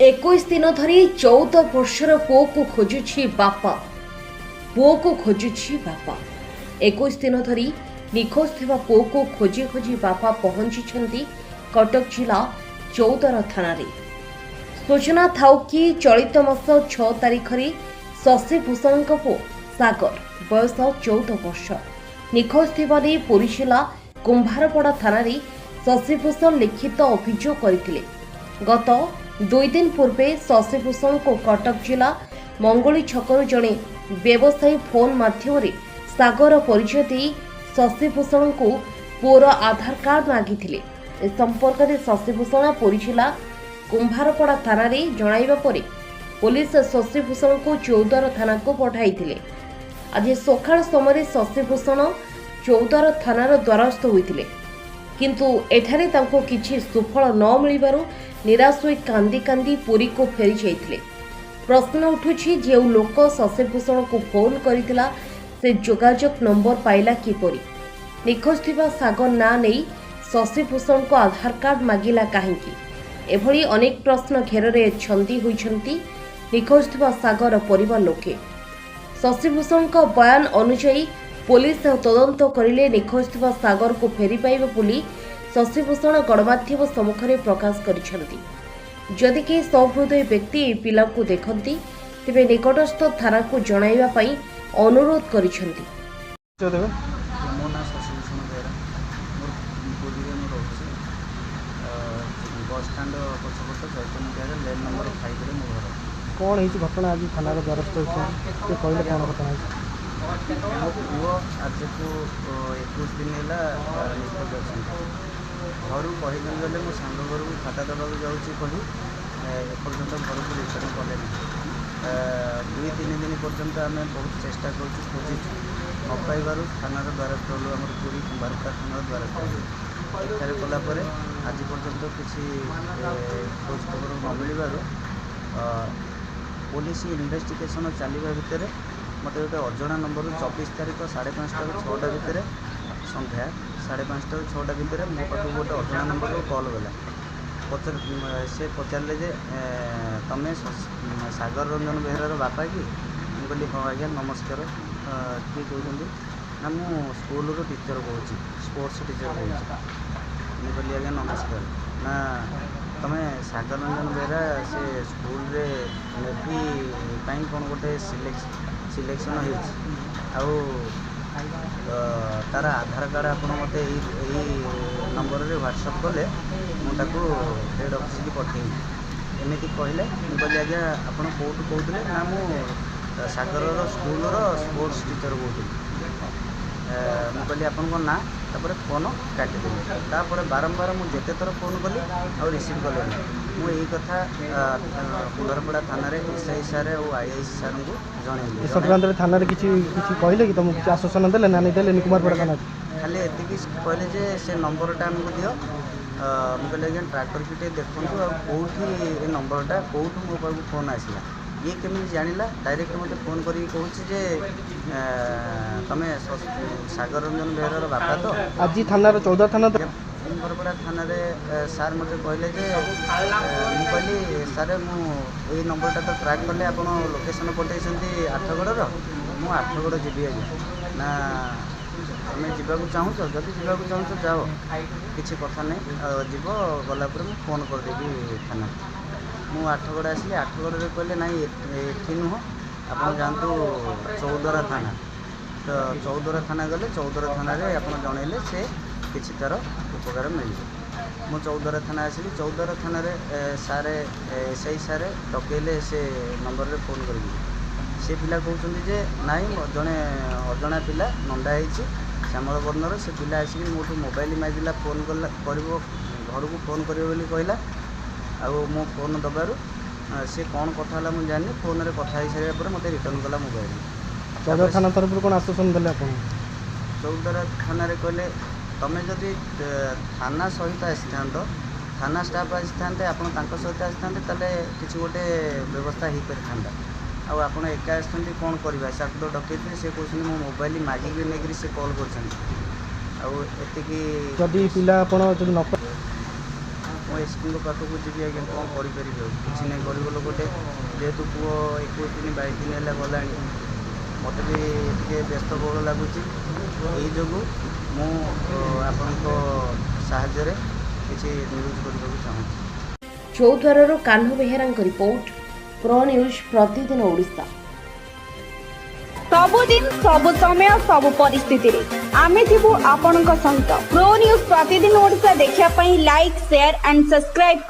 21 दिन धरी 14 वर्षर पुओ को खोजुछि बापा। पुओ को खोजुछि बापा। 21 दिन धरी निखोज थिबा पुओ को खोजी खोजी बापा पहुंची कटक जिला चौदर थाना रे। सूचना थाउ कि चलित मास 6 तारिख रे शशिभूषण पुओ सागर बयस 14 वर्ष निखोज थिबा ने पुरी जिला कुंभारपड़ा थाना रे शशिभूषण लिखित अभियोग करथिले। गत 2 दिन पूर्वे शशिभूषण को कटक जिला मंगोली छकरु जड़े व्यवसायी फोन माध्यम सागर परिचय दे शशिभूषण को पुओर आधार कार्ड मागिथिले। ए संपर्क में शशिभूषण पुरी जिला कुंभारपड़ा थाना रे जणाइबा परे पुलिस शशिभूषण को चौदर थाना को पठाइथिले। आज सकाळ समय शशिभूषण चौदर थानार द्वारस्थ होइथिले, किंतु एठारे तांको किछि सुफल न मिलिबारु निराश होई कांदी कांदी पुरी को फेरी जाइथिले। प्रश्न उठुछि जे लोक शशिभूषण को फोन करितिला से जोगाजोग नंबर पाइला किपरि? निखोज थिबा सागर ना नेई शशिभूषण को आधार कार्ड मागिला काहेकि? एभली अनेक प्रश्न घेରରେ छंदी होइछंती निखोज थिबा सागर परिवार लोके। शशिभूषण का बयान अनुसार पुलिस तदंत करिले निखोज थिबा सागर को फेरी पाइबे बोली शशिभूषण गणमाध्यम सम्मुखें प्रकाश करिसेंती। जदि कि सहृदय व्यक्ति पिला को देखती तेबे निकटस्थ थाना को जणाइबा पई अनुरोध करिसेंती। मो ना शशिभूषण बेहरा मोर पुरी में रोचे बस स्टैंड पछपट चैतन्य विहार लेन नंबर 5 रे मो घर। कौन है घटना आज थाना द्वारस्थ होते कहले कौन घटना है? मो पुओ आज को 21 दिन है निखोज अच्छे घर कही गले मो सांग घर को खाता देवाक जाऊँगी कही एपर्तंत घर को रिटर्न कले 2-3 दिन पर्यंत आम बहुत चेष्टा करूँ खोजु न पाइबार थानार द्वारस्थ हलु आम पुरी कुंभारपड़ा थानार द्वारस्थ हलु एठार कलापर आज पर्यंत किसी खोज खबर न मिलबार पुलिस इन्वेस्टिगेशन चलवा भितर मत गोटे अजणा नंबर 24 तारीख 5:30 ରୁ 6ଟା भितर संध्या 5:30 ରୁ 6ଟା भितर मो पाखु गोटे अजणा नंबर को कॉल गला से पचारे जे तमें सागर रंजन बेहरार बापा कि? मुझे कहली हाँ आज्ञा नमस्कार किए कहते ना मु स्कूल टीचर कौच स्पोर्ट्स टीचर कौच। मुझे कहली आज्ञा नमस्कार ना तमें सागर रंजन बेहरा से स्कूल रे नेवी पाई कौन गोटे सिलेक्शन हो तार आधार कार्ड आप मत नंबर रे व्हाट्सअप कले मुझे हेड ऑफिस की पठेबी एमती कहले। मुझे कहली आज्ञा आप कौटू कहते ना मु सागर स्कूल स्पोर्ट्स टीचर कहती। मुझे कहली आपण ना तापर फोन काटिदेली तापर बारंबार मुझे थर फोन कली और रिसीव कले मुझे कथा कुंभारपड़ा थाना एसआई सार और आईआईसी सार को जनइली। संक्रांत थाना किसी कहले कि तुमको किसी आश्वासन देले ना नहीं देले? कुंभारपड़ा थाना खाली एति कहले जे से नंबरटा आमको दियो। मुझे कहले आज्ञा ट्राक्टर किटे देखूँ और कौटी ए नंबरटा कौटू मो पाक फोन आसला ये केमी जानिला डायरेक्ट मत फोन करी कहूँ जे तमें सागर रंजन बेहरार बापा तो आज थाना 14 थाना कुंभारपड़ा थाना सार मत कहले जे मु कहली सारे मुझे नंबरटा तो ट्राक कले आप लोकेशन पठे आठगड़ मु आठगड़ जीवी आज्ञा ना तुम जावाक चाहूँ जदि जावाक चाहूँ जाओ किसी कथा नहीं जीव गलापर मुझे फोन करदेवी थाना। मु आठगड़ आसली आठगड़ कहले ना ये नुह आप जातु चौदरा थाना तो चौदरा थाना गले चौदरा थाना आप जनइले से किसी तार उपकार मिल। मु चौदरा थाना आसली चौदरा थाना सार एसआई सार डकैले से नंबर रे फोन कर से पिला कहते जे नाई जड़े अजणा पिला नंदा श्यामल वर्णर से पिला आसिक मोटू मोबाइल मागिला फोन कर घर को फोन कर कहला आउ मो फोन दबार सी कौन कथा मुझे जानी फोन रे कथा हो सारा पर मत रिटर्न कला मोबाइल। चौदर थाना तरफ कौन आश्वासन देले? चौदर थाना कहले तमें जदि थाना सहित आसी था थाना स्टाफ आसी था आप सहित आसी था किसी गोटे व्यवस्था हो पारि था आप एका आसते कौन करवा सार तो डकैते से कहते मो मोबाइल मागिक नहीं से कॉल कर जदि पिला एसपी पाखक जी आज्ञा कौन करें किसी ना गरीब लोकटे जेहेतु पुओ 21 दिन 22 दिन है गला मत भी टे व्यस्तबहुल लगुच यही जो आपण साहाय्य किसी न्यूज करने चाहूँ। Chaudwar Kanha Behera report pro news प्रतिदिन ओडिशा। सबुदिन सबु समय सबु परिस्थिति रे आमे थिबु आपणक सहित प्रो न्यूज प्रतिदिन ओडिशा देखिया पई लाइक शेयर एंड सब्सक्राइब